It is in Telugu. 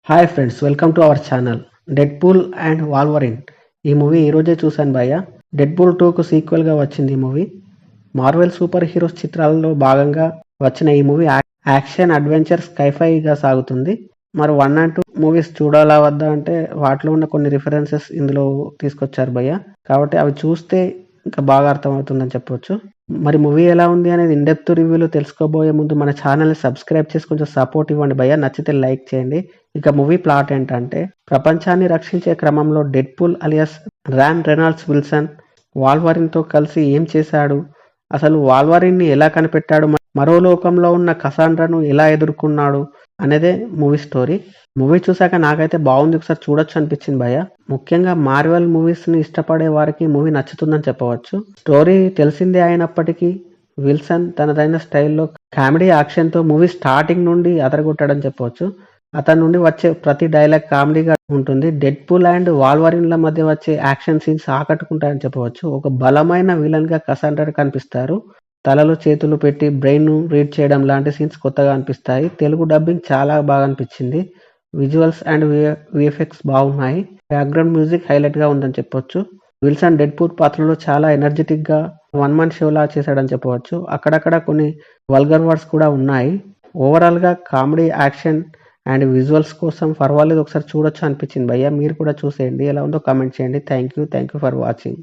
Hi friends, welcome to our channel. 'Deadpool and Wolverine' ఈ మూవీ ఈరోజే చూశాను భయ్యా. 'డెడ్‌పూల్ 2'కు సీక్వెల్‌గా వచ్చింది ఈ మూవీ. మార్వెల్ సూపర్ హీరోస్ చిత్రాలలో భాగంగా వచ్చిన ఈ మూవీ యాక్షన్, అడ్వెంచర్, స్కై-ఫైగా సాగుతుంది. మరి 1 అండ్ 2 మూవీస్ చూడాలా వద్దా అంటే వాటిలో ఉన్న కొన్ని రిఫరెన్సెస్ ఇందులో తీసుకొచ్చారు భయ్యా. కాబట్టి అవి చూస్తే ఇంకా బాగా అర్థమవుతుందని చెప్పొచ్చు. మరి మూవీ ఎలా ఉంది అనేది ఇన్ డెప్త్ రివ్యూలో తెలుసుకోబోయే ముందు మన ఛానల్ని సబ్స్క్రైబ్ చేసి కొంచెం సపోర్ట్ ఇవ్వండి భయ్యా. నచ్చితే లైక్ చేయండి. ఇక మూవీ ప్లాట్ ఏంటంటే, ప్రపంచాన్ని రక్షించే క్రమంలో Deadpool alias Ryan Reynolds Wilson వాల్వరిన్‌తో కలిసి ఏం చేశాడు, అసలు వాల్వరిన్‌ని ఎలా కనిపెట్టాడు, మరో లోకంలో ఉన్న కసాండ్రాను ఎలా ఎదుర్కొన్నాడు అనేదే మూవీ స్టోరీ. మూవీ చూశాక నాకైతే బాగుంది, ఒకసారి చూడొచ్చు అనిపించింది భయ్యా. ముఖ్యంగా మార్వెల్ మూవీస్ని ఇష్టపడే వారికి మూవీ నచ్చుతుందని చెప్పవచ్చు. స్టోరీ తెలిసిందే అయినప్పటికీ విల్సన్ తనదైన స్టైల్లో కామెడీ, యాక్షన్తో మూవీ స్టార్టింగ్ నుండి అదరగొట్టాడని చెప్పవచ్చు. అతని నుండి వచ్చే ప్రతి డైలాగ్ కామెడీగా ఉంటుంది. డెడ్‌పూల్ అండ్ వాల్వరిన్‌ల మధ్య వచ్చే యాక్షన్ సీన్స్ ఆకట్టుకుంటాయని చెప్పవచ్చు. ఒక బలమైన విలన్‌గా కసాండ్రా కనిపిస్తారు. తలలో చేతులు పెట్టి బ్రెయిన్‌ను రీడ్ చేయడం లాంటి సీన్స్ కొత్తగా అనిపిస్తాయి. తెలుగు డబ్బింగ్ చాలా బాగా అనిపించింది. విజువల్స్ అండ్ వీఎఫ్ఎక్స్ బాగున్నాయి. బ్యాక్‌గ్రౌండ్ మ్యూజిక్ హైలైట్‌గా ఉందని చెప్పొచ్చు. విల్సన్ డెడ్‌పూల్ పాత్రలో చాలా ఎనర్జెటిక్‌గా వన్ మ్యాన్ షోలా చేశాడని చెప్పవచ్చు. అక్కడక్కడ కొన్ని వల్గర్ వర్డ్స్ కూడా ఉన్నాయి. ఓవరాల్‌గా కామెడీ, యాక్షన్ అండ్ విజువల్స్ కోసం పర్వాలేదు, ఒకసారి చూడొచ్చు అనిపించింది భయ్యా. మీరు కూడా చూసేయండి. ఎలా ఉందో కామెంట్ చేయండి. Thank you for watching.